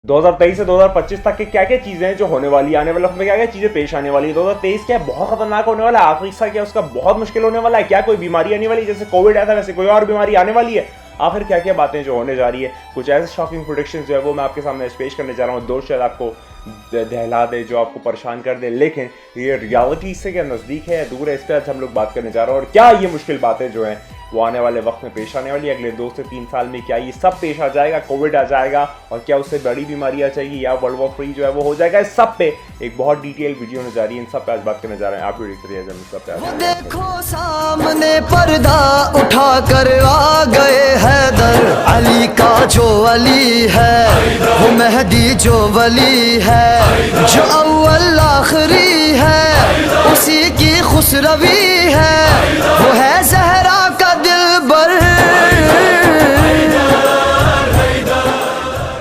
2023 से 2025 तक के क्या क्या चीजें हैं जो होने वाली है, आने वाले वक्त में क्या क्या चीजें पेश आने वाली है। 2023 क्या बहुत खतरनाक होने वाला है, आखिरी हिस्सा क्या उसका बहुत मुश्किल होने वाला है, क्या कोई बीमारी आने वाली है, जैसे कोविड आया था वैसे कोई और बीमारी आने वाली है, आखिर क्या क्या बातें जो होने जा रही है। कुछ ऐसे शॉकिंग प्रोडिक्शन जो है वो मैं आपके सामने पेश करने जा रहा हूँ। दो शायद आपको दहला दे, जो आपको परेशान कर दे, लेकिन ये रियलिटी से क्या नज़दीक है या दूर है, इस पर आज हम लोग बात करने जा रहे हैं। और क्या ये मुश्किल बातें जो हैं वो आने वाले वक्त में पेश आने वाली है, अगले 2 से 3 साल में क्या ये सब पेश आ जाएगा, कोविड आ जाएगा और क्या उससे बड़ी बीमारी आ जाएगी या वर्ल्ड वॉर 3 जो है वो हो जाएगा। इस सब पे एक बहुत डिटेल वीडियो होने जा रही है, इन सब पे आज बात करने जा रहे हैं। आप वीडियो देखते रहिए, सब पे वो देखो सामने पर्दा उठा कर आ गए हैदर अली का जो अली है, वो मेहदी जो वली है, जो अव्वल आखिरी है, उसी की खुसरवी है, वो है जहरा का दिलबर।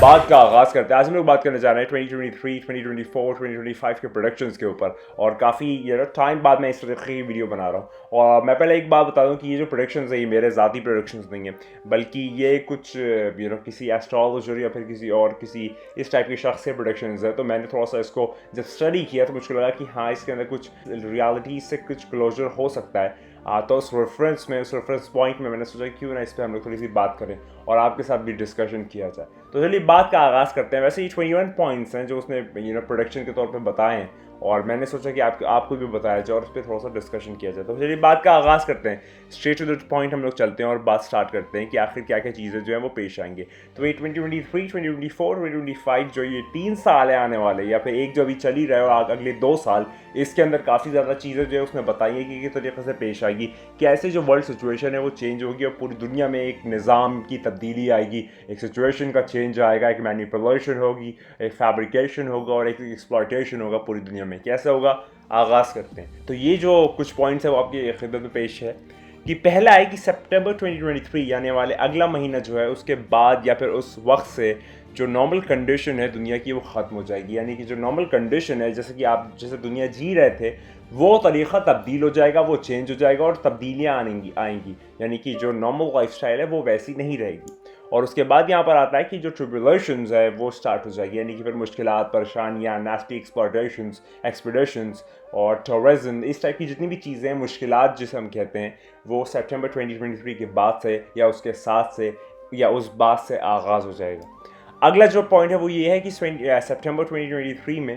बात का आगाज़ करते हैं। आज हम लोग बात करने जा रहे हैं 2023, 2024, 2025 के प्रोडक्शंस के ऊपर, और काफ़ी टाइम बाद मैं इस तरह की वीडियो बना रहा हूँ। और मैं पहले एक बात बता दूँ कि ये जो प्रोडक्शंस है ये मेरे ज़ाती प्रोडक्शंस नहीं है, बल्कि ये कुछ किसी एस्ट्रोलॉजर या फिर किसी और किसी इस टाइप के शख्स के प्रोडक्शंस है। तो मैंने थोड़ा सा इसको जब स्टडी किया तो मुझको लगा कि हाँ, इसके अंदर कुछ रियलिटी से कुछ क्लोजर हो सकता है। तो उस रेफरेंस पॉइंट में मैंने सोचा क्यों ना इस पर हम लोग थोड़ी सी बात करें और आपके साथ भी डिस्कशन किया जाए। तो चलिए बात का आगाज़ करते हैं। वैसे ये 21 पॉइंट्स हैं जो उसने प्रोडक्शन के तौर पे बताए हैं, और मैंने सोचा कि आपको भी बताया जाए और उस पर थोड़ा सा डिस्कशन किया जाए। तो चलिए बात का आगाज़ करते हैं, स्ट्रेट टू द पॉइंट हम लोग चलते हैं और बात स्टार्ट करते हैं कि आखिर क्या क्या चीज़ें जो हैं वो पेश आएंगे। तो ये 2023, 2024, 2025 जो ये 3 साल है आने वाले, या फिर एक जो अभी चल ही रहा है और अगले 2 साल, इसके अंदर काफ़ी ज़्यादा चीज़ें जो है उसने बताई है कि किस तरीके से पेश आएगी, कैसे जो वर्ल्ड सिचुएशन है वो चेंज होगी और पूरी दुनिया में एक निज़ाम की तब्दीली आएगी, एक सिचुएशन का चेंज आएगा, एक मैनिपुलेशन होगी, एक फैब्रिकेशन होगा और एक एक्सप्लॉयटेशन होगा पूरी दुनिया में। कैसे होगा, आगाज़ करते हैं। तो ये जो कुछ पॉइंट्स है वो आपकी खिदमत में पेश है कि पहला है कि सितंबर 2023 यानी वाले अगला महीना जो है उसके बाद या फिर उस वक्त से जो नॉर्मल कंडीशन है दुनिया की वो ख़त्म हो जाएगी। यानी कि जो नॉर्मल कंडीशन है, जैसे दुनिया जी रहे थे, वो तरीक़ा तब्दील हो जाएगा, वो चेंज हो जाएगा और तब्दीलियाँ आएंगी। यानी कि जो नॉर्मल लाइफस्टाइल है वो वैसी नहीं रहेगी। और उसके बाद यहाँ पर आता है कि जो ट्रिब्यूलेशंस है वो स्टार्ट हो जाएगी, यानी कि फिर मुश्किलात, परेशानियाँ, नास्टी एक्सप्लॉयटेशंस और टेररिज्म, इस टाइप की जितनी भी चीज़ें हैं, मुश्किलात जिसे हम कहते हैं, वो सितंबर 2023 के बाद से या उसके साथ से या उस बाद से आगाज़ हो जाएगा। अगला जो पॉइंट है वो ये है कि सितंबर 2023 में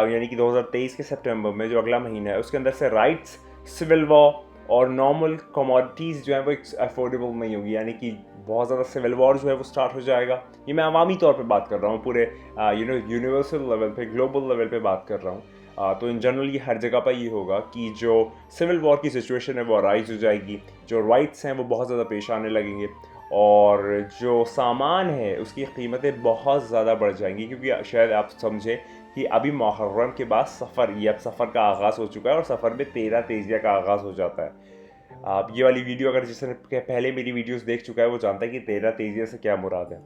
यानी कि 2023 के सितंबर में जो अगला महीना है उसके अंदर से राइट्स, सिविल वॉर और नॉर्मल कमोडिटीज़ जो है वो अफोर्डेबल नहीं होगी। यानी कि बहुत ज़्यादा सिविल वॉर जो है वो स्टार्ट हो जाएगा। ये मैं अवामी तौर पे बात कर रहा हूँ, पूरे यूनिवर्सल लेवल पे, ग्लोबल लेवल पे बात कर रहा हूँ। तो इन जनरल ये हर जगह पर ये होगा कि जो सिविल वॉर की सिचुएशन है वो राइज हो जाएगी, जो राइट्स हैं वो बहुत ज़्यादा पेश आने लगेंगे और जो सामान है उसकी कीमतें बहुत ज़्यादा बढ़ जाएंगी, क्योंकि शायद आप समझें कि अभी मुहर्रम के बाद सफ़र, ये अब सफ़र का आगाज़ हो चुका है और सफ़र में 13 तेजिया का आगाज़ हो जाता है। आप ये वाली वीडियो अगर जिसने पहले मेरी वीडियोस देख चुका है वो जानता है कि 13 तेजिया से क्या मुराद है।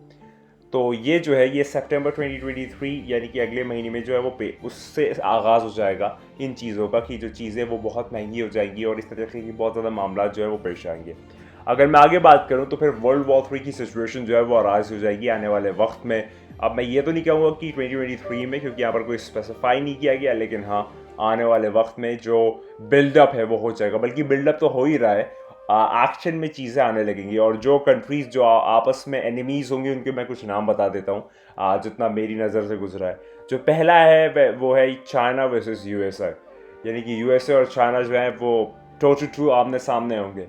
तो ये जो है ये सितंबर 2023 यानी कि अगले महीने में जो है वो उससे आगाज़ हो जाएगा इन चीज़ों का, कि जो चीज़ें वो बहुत महंगी हो जाएंगी और इस तरीके की बहुत ज़्यादा मामला जो है वो पेश आएंगे। अगर मैं आगे बात करूं तो फिर वर्ल्ड वॉर 3 की सिचुएशन जो है वो अराइज हो जाएगी आने वाले वक्त में। अब मैं ये तो नहीं कहूँगा कि 2023 में, क्योंकि यहाँ पर कोई स्पेसिफाई नहीं किया गया, लेकिन हाँ, आने वाले वक्त में जो बिल्डअप है वो हो जाएगा, बल्कि बिल्डअप तो हो ही रहा है, एक्शन में चीज़ें आने लगेंगी। और जो कंट्रीज़ जो आपस में एनिमीज़ होंगी उनके मैं कुछ नाम बता देता हूँ जितना मेरी नज़र से गुजरा है। जो पहला है वो है चाइना वर्सेस यूएसए, यानी कि यूएसए और चाइना जो है वो टू टू टू आमने सामने होंगे।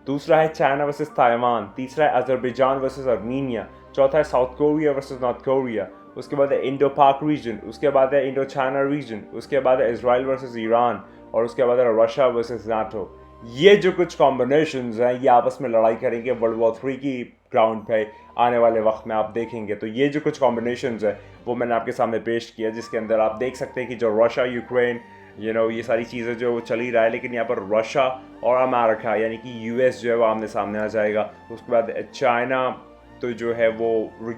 दूसरा है चाइना वर्सेस ताइवान, तीसरा है अजरबैजान वर्सेस अर्मीनिया, चौथा है south Korea versus north Korea, उसके बाद है इंडो पाक रीजन, उसके बाद है इंडो चाइना रीजन, उसके बाद है इजराइल वर्सेस ईरान और उसके बाद है रशिया वर्सेस नाटो। ये जो कुछ कॉम्बिनेशंस हैं ये आपस में लड़ाई करेंगे वर्ल्ड वॉर 3 की ग्राउंड पे आने वाले वक्त में, आप देखेंगे। तो ये जो कुछ कॉम्बिनेशंस है वो मैंने आपके सामने पेश किया, जिसके अंदर आप देख सकते हैं कि जो रशिया, यूक्रेन, ये सारी चीज़ें जो चल ही रहा है, लेकिन यहाँ पर रशिया और अमेरिका यानी कि यूएस जो है वो आमने सामने आ जाएगा। उसके बाद चाइना तो जो है वो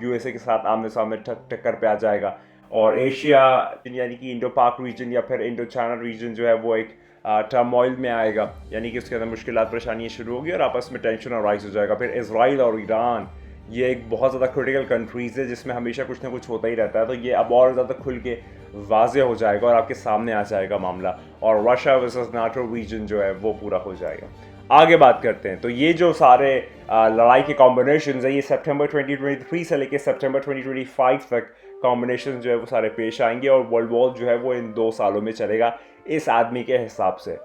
यूएसए के साथ आमने सामने टक्कर पे आ जाएगा, और एशिया यानी कि इंडो पाक रीजन या फिर इंडो चाइना रीजन जो है वो एक टर्मोइल में आएगा, यानी कि उसके अंदर मुश्किलात, परेशानियाँ शुरू होगी और आपस में टेंशन और राइज हो जाएगा। फिर इजराइल और ईरान ये एक बहुत ज़्यादा क्रिटिकल कंट्रीज़ है जिसमें हमेशा कुछ ना कुछ होता ही रहता है, तो ये अब और ज़्यादा खुल के वाज़े हो जाएगा और आपके सामने आ जाएगा मामला, और रशिया वर्सेस नाटो रीजन जो है वो पूरा हो जाएगा। आगे बात करते हैं, तो ये जो सारे लड़ाई के कॉम्बिनेशन है, ये सितंबर 2023 से लेकर सितंबर 2025 तक कॉम्बिनेशन जो है वो सारे पेश आएंगे, और वर्ल्ड वॉर जो है वो इन 2 सालों में चलेगा इस आदमी के हिसाब से।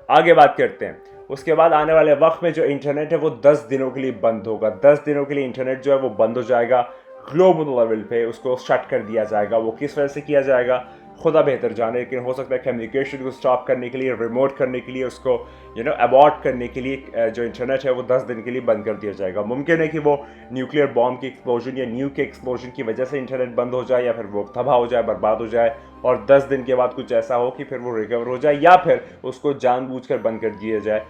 आगे बात करते हैं, उसके बाद आने वाले वक्त में जो इंटरनेट है वो 10 दिनों के लिए बंद होगा। 10 दिनों के लिए इंटरनेट जो है वो बंद हो जाएगा ग्लोबल लेवल पे, उसको शट कर दिया जाएगा। वो किस वजह से किया जाएगा खुदा बेहतर जाने, लेकिन हो सकता है कम्युनिकेशन को स्टॉप करने के लिए, रिमोट करने के लिए, उसको अबॉर्ट करने के लिए जो इंटरनेट है वो 10 दिन के लिए बंद कर दिया जाएगा। मुमकिन है कि वो न्यूक्लियर बॉम्ब की एक्सप्लोजन या न्यूक के एक्सप्लोजन की वजह से इंटरनेट बंद हो जाए, या फिर वो तबाह हो जाए, बर्बाद हो जाए, और 10 दिन के बाद कुछ ऐसा हो कि फिर वो रिकवर हो जाए, या फिर उसको जानबूझकर बंद कर दिया जाए,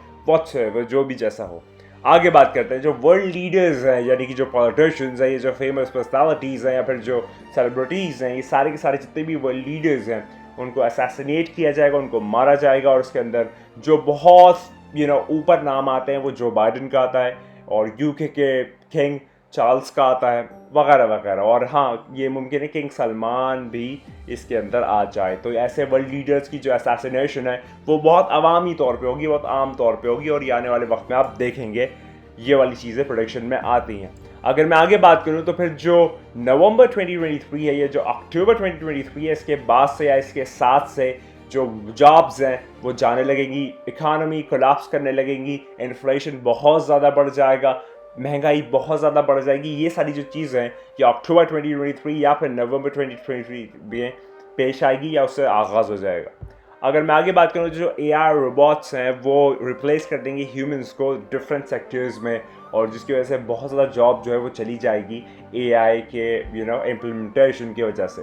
जो भी जैसा हो। आगे बात करते हैं, जो वर्ल्ड लीडर्स हैं, यानी कि जो पॉलिटिशियंस हैं, ये जो फेमस पर्सनालिटीज़ हैं, या फिर जो सेलिब्रिटीज़ हैं, ये सारे के सारे जितने भी वर्ल्ड लीडर्स हैं उनको असैसिनेट किया जाएगा, उनको मारा जाएगा। और उसके अंदर जो बहुत ऊपर नाम आते हैं वो जो बाइडन का आता है, और यूके के किंग चार्ल्स का आता है, वगैरह वगैरह। और हाँ, ये मुमकिन है किंग सलमान भी इसके अंदर आ जाए। तो ऐसे वर्ल्ड लीडर्स की जो असैसिनेशन है वो बहुत अवामी तौर पे होगी, बहुत आम तौर पे होगी, और ये आने वाले वक्त में आप देखेंगे ये वाली चीज़ें प्रोडिक्शन में आती हैं। अगर मैं आगे बात करूँ तो फिर जो नवंबर 2023 है, ये जो अक्टूबर 2023 है, इसके बाद से या इसके साथ से जो जॉब्स हैं वो जाने लगेंगी, इकानमी कोलैप्स करने लगेंगी, इन्फ्लेशन बहुत ज़्यादा बढ़ जाएगा, महंगाई बहुत ज़्यादा बढ़ जाएगी। ये सारी जो चीज़ें हैं ये अक्टूबर 2023 या फिर नवंबर 2023 में पेश आएगी, या उससे आगाज़ हो जाएगा। अगर मैं आगे बात करूँ तो जो AI रोबोट्स हैं वो रिप्लेस कर देंगे ह्यूमंस को डिफरेंट सेक्टर्स में, और जिसकी वजह से बहुत ज़्यादा जॉब जो है वो चली जाएगी AI के इम्प्लीमेंटेशन की वजह से,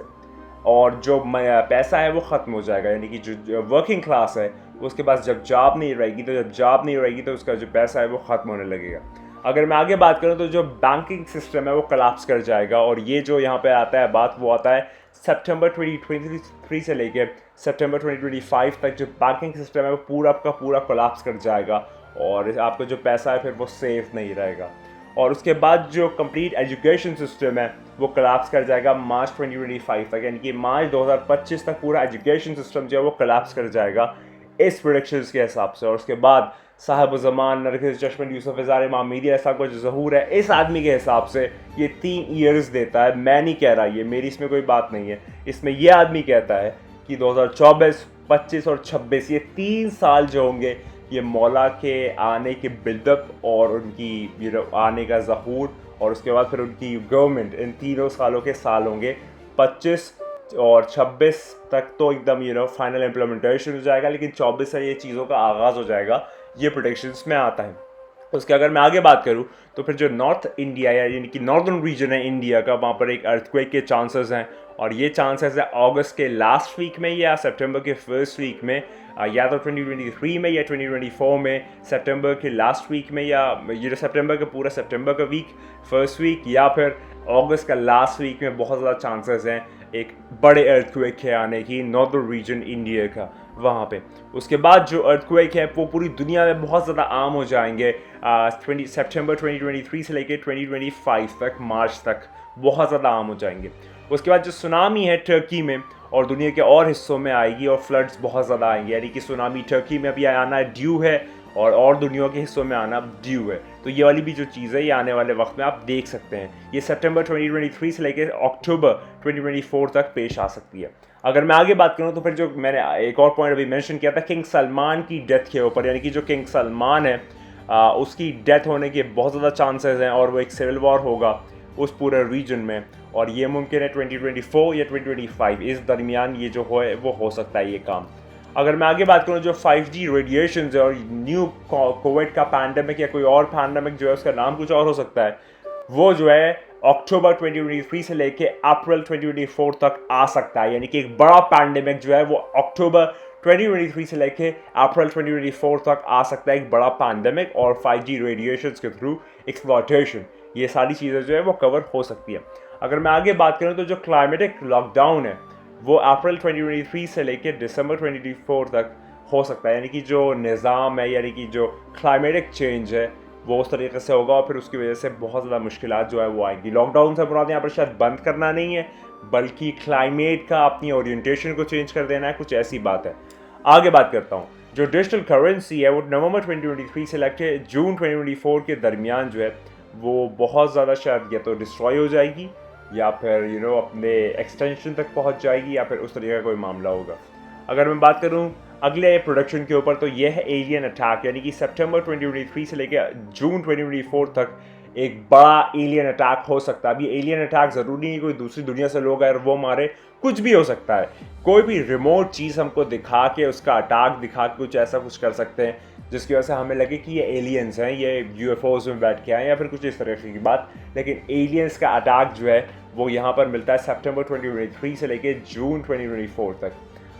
और जो पैसा है वो ख़त्म हो जाएगा। यानी कि जो वर्किंग क्लास है उसके पास जब जॉब नहीं रहेगी, तो जब जॉब नहीं रहेगी तो उसका जो पैसा है वो ख़त्म होने लगेगा। अगर मैं आगे बात करूं तो जो बैंकिंग सिस्टम है वो कोलैप्स कर जाएगा, और ये जो यहाँ पे आता है बात, वो आता है सितंबर 2023 से लेकर सितंबर 2025 तक जो बैंकिंग सिस्टम है वो पूरा का पूरा कोलैप्स कर जाएगा, और आपका जो पैसा है फिर वो सेफ नहीं रहेगा। और उसके बाद जो कंप्लीट एजुकेशन सिस्टम है वो कोलैप्स कर जाएगा मार्च 2025 तक, यानी कि मार्च 2025 तक पूरा एजुकेशन सिस्टम जो है वो कोलैप्स कर जाएगा इस प्रोडिक्शंस के हिसाब से। और उसके बाद साहब ज़मान, नरगिस जशमन, यूसुफ इज़ार, इमाम मेहदी ऐसा कुछ ज़हूर है, इस आदमी के हिसाब से ये 3 ईयर्स देता है। मैं नहीं कह रहा, ये मेरी इसमें कोई बात नहीं है, इसमें ये आदमी कहता है कि 2024, 25 और 26 ये 3 साल जो होंगे ये मौला के आने के बिल्डअप और उनकी आने का ज़हूर, और उसके बाद फिर उनकी गवर्नमेंट, इन तीनों सालों के साल होंगे। 25 और 26 तक तो एकदम फाइनल इम्प्लीमेंटेशन हो जाएगा, लेकिन 24 से ये चीज़ों का आगाज़ हो जाएगा, ये प्रोडिक्शंस में आता है। उसके अगर मैं आगे बात करूँ तो फिर जो नॉर्थ इंडिया यानी कि नॉर्दर्न रीजन है इंडिया का, वहाँ पर एक अर्थक्वेक के चांसेस हैं, और ये चांसेस है अगस्त के लास्ट वीक में या सितंबर के फर्स्ट वीक में, या तो 2023 में या 2024 में, सितंबर के लास्ट वीक में, या ये सितंबर का पूरा सितंबर का वीक फर्स्ट वीक, या फिर अगस्त का लास्ट वीक में बहुत ज़्यादा चांसेस हैं एक बड़े अर्थक्वेक के आने की नॉर्दर्न रीजन इंडिया का वहाँ पे। उसके बाद जो अर्थक्वेक है वो पूरी दुनिया में बहुत ज़्यादा आम हो जाएंगे सितंबर 2023 से लेकर 2025 तक, मार्च तक बहुत ज़्यादा आम हो जाएंगे। उसके बाद जो सुनामी है टर्की में और दुनिया के और हिस्सों में आएगी, और फ्लड्स बहुत ज़्यादा आएंगे, यानी कि सुनामी टर्की में अभी आना ड्यू है, और दुनिया के हिस्सों में आना ड्यू है। तो ये वाली भी जो चीज़ है ये आने वाले वक्त में आप देख सकते हैं, ये सितंबर 2023 से लेकर अक्टूबर 2024 तक पेश आ सकती है। अगर मैं आगे बात करूं तो फिर जो मैंने एक और पॉइंट अभी मेंशन किया था किंग सलमान की डेथ के ऊपर, यानी कि जो किंग सलमान है उसकी डेथ होने के बहुत ज़्यादा चांसेस हैं, और वो एक सिविल वॉर होगा उस पूरे रीजन में, और ये मुमकिन है 2024 या 2025 इस दरमियान ये जो है वो हो सकता है ये काम। अगर मैं आगे बात करूँ जो 5G रेडिएशन है और न्यू कोविड का पैंडमिक या कोई और पैंडमिक जो है उसका नाम कुछ और हो सकता है, वो जो है अक्टूबर 2023 से लेके अप्रैल 2024 तक आ सकता है, यानी कि एक बड़ा पैंडमिक जो है वो अक्टूबर 2023 से लेके अप्रैल 2024 तक आ सकता है, एक बड़ा पैंडमिक और 5G रेडिएशंस के थ्रू एक्सप्लॉयटेशन, ये सारी चीज़ें जो है वो कवर हो सकती है। अगर मैं आगे बात करूँ तो जो क्लाइमेटिक लॉकडाउन है वो अप्रैल 2023 से लेकर दिसंबर 2024 तक हो सकता है, यानी कि जो निज़ाम है, यानी कि जो क्लाइमेटिक चेंज है वो उस तरीके से होगा और फिर उसकी वजह से बहुत ज़्यादा मुश्किलात जो है वो आएंगी। लॉकडाउन से मुराद यहाँ पर शायद बंद करना नहीं है, बल्कि क्लाइमेट का अपनी ओरिएंटेशन को चेंज कर देना है, कुछ ऐसी बात है। आगे बात करता हूँ। जो डिजिटल करेंसी है वो नवंबर 2023 से लेकर जून 2024 के दरमियान जो है वो बहुत ज़्यादा शायद या तो डिस्ट्रॉय हो जाएगी या फिर अपने एक्सटेंशन तक पहुँच जाएगी या फिर उस तरीके का कोई मामला होगा। अगर मैं बात करूँ अगले प्रोडक्शन के ऊपर, तो यह है एलियन अटैक, यानी कि सितंबर 2023 से लेकर जून 2024 तक एक बड़ा एलियन अटैक हो सकता है। अभी एलियन अटैक ज़रूरी नहीं कोई दूसरी दुनिया से लोग आए और वो मारे, कुछ भी हो सकता है। कोई भी रिमोट चीज़ हमको दिखा के उसका अटैक दिखा के कुछ ऐसा कुछ कर सकते हैं जिसकी वजह से हमें लगे कि ये एलियंस हैं, ये यूएफओज में बैठ के आए या फिर कुछ इस तरह की बात। लेकिन एलियंस का अटैक जो है वो यहाँ पर मिलता है सितंबर 2023 से लेकर जून 2024 तक।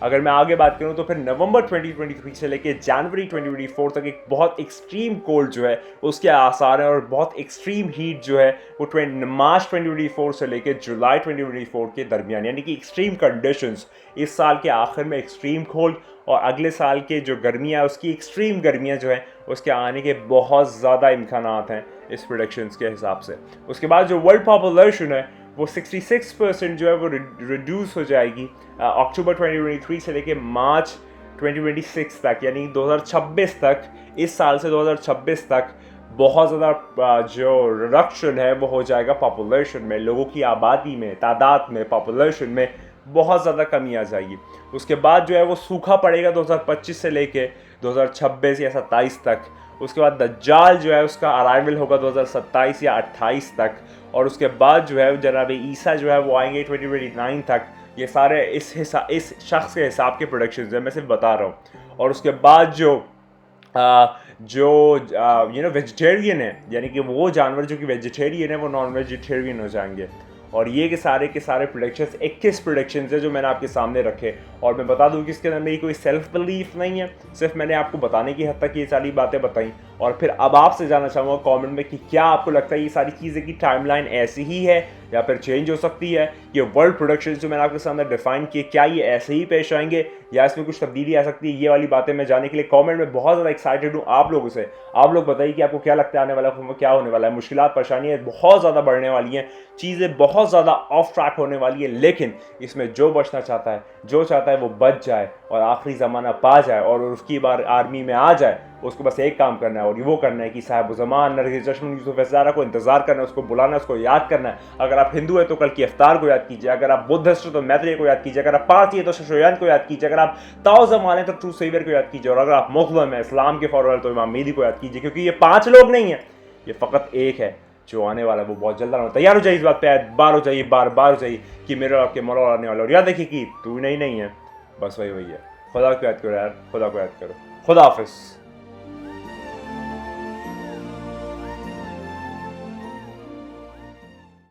अगर मैं आगे बात करूं तो फिर नवंबर 2023 से लेकर जनवरी 2024 तक एक बहुत एक्सट्रीम कोल्ड जो है उसके आसार हैं और बहुत एक्सट्रीम हीट जो है वो मार्च 2024 से लेकर जुलाई 2024 के दरमियान, यानी कि एक्सट्रीम कंडीशंस इस साल के आखिर में एक्सट्रीम कोल्ड और अगले साल के जो गर्मियाँ उसकी एक्सट्रीम गर्मियाँ जो हैं उसके आने के बहुत ज़्यादा इम्कानात हैं इस प्रोडिक्शंस के हिसाब से। उसके बाद जो वर्ल्ड पॉपुलेशन है वो 66% जो है वो रिड्यूस हो जाएगी अक्टूबर 2023 से लेके मार्च 2026 तक, यानी 2026 तक। इस साल से 2026 तक बहुत ज़्यादा जो रिडक्शन है वो हो जाएगा पॉपुलेशन में, लोगों की आबादी में, तादाद में, पॉपुलेशन में बहुत ज़्यादा कमी आ जाएगी। उसके बाद जो है वो सूखा पड़ेगा 2025 से लेके 2026 या 27 तक। उसके बाद दज्जाल जो है उसका अराइवल होगा 2027 या 28 तक और उसके बाद जो है जनाब ईसा जो है वो आएंगे 2029 तक। ये सारे इस शख्स के हिसाब के प्रोडक्शंस हैं, मैं सिर्फ बता रहा हूँ। और उसके बाद जो वेजिटेरियन है, यानी कि वो जानवर जो कि वेजिटेरियन है वो नॉन वेजिटेरियन हो जाएंगे। और ये के सारे प्रोडक्शंस 21 प्रोडक्शंस है जो मैंने आपके सामने रखे। और मैं बता दूं कि इसके अंदर मेरी कोई सेल्फ बिलीफ नहीं है, सिर्फ मैंने आपको बताने की हद तक ये सारी बातें बताई। और फिर अब आपसे जानना चाहूँगा कमेंट में कि क्या आपको लगता है ये सारी चीज़ें की टाइमलाइन ऐसी ही है या फिर चेंज हो सकती है। ये वर्ल्ड प्रोडक्शंस जो मैंने आपके सामने डिफाइन किए, क्या ये ऐसे ही पेश आएंगे या इसमें कुछ तब्दीली आ सकती है? ये वाली बातें मैं जानने के लिए कमेंट में बहुत ज़्यादा एक्साइटेड हूँ आप लोगों से। आप लोग बताइए कि आपको क्या लगता है आने वाला क्या होने वाला है। मुश्किलात परेशानियाँ बहुत ज़्यादा बढ़ने वाली हैं, चीज़ें बहुत ज़्यादा ऑफ ट्रैक होने वाली है, लेकिन इसमें जो बचना चाहता है, जो चाहता है वो बच जाए और आखिरी ज़माना पा जाए और उसकी बार आर्मी में आ जाए। उसको बस एक काम करना है और वो करना है कि साहिब ज़मान नरगिस जश्न यूसुफ ज़हरा को इंतज़ार करना है, उसको बुलाना है, उसको याद करना है। अगर आप हिंदू है तो कल की इफ्तार को याद कीजिए, अगर आप बुद्धिस्ट हो तो मैत्रेय को याद कीजिए, अगर आप पारसी है तो शशोयान को याद कीजिए, अगर आप ताओ ज़मान है तो ट्रू सेवियर को याद कीजिए, और अगर आप मुस्लिम है इस्लाम के फॉलोअर तो इमाम मेहदी को याद कीजिए। क्योंकि ये 5 लोग नहीं है, ये फ़कत एक है जो आने वाला है, वो बहुत जल्द आने वाला। तैयार हो जाइए इस बात पे, बार हो जाइए, बार हो जाइए कि मेरे आपके मौला आने वाला। और याद देखिए कि तू नहीं है, बस वही है। खुदा को याद करो यार, खुदा को याद करो। खुदा हाफिज़।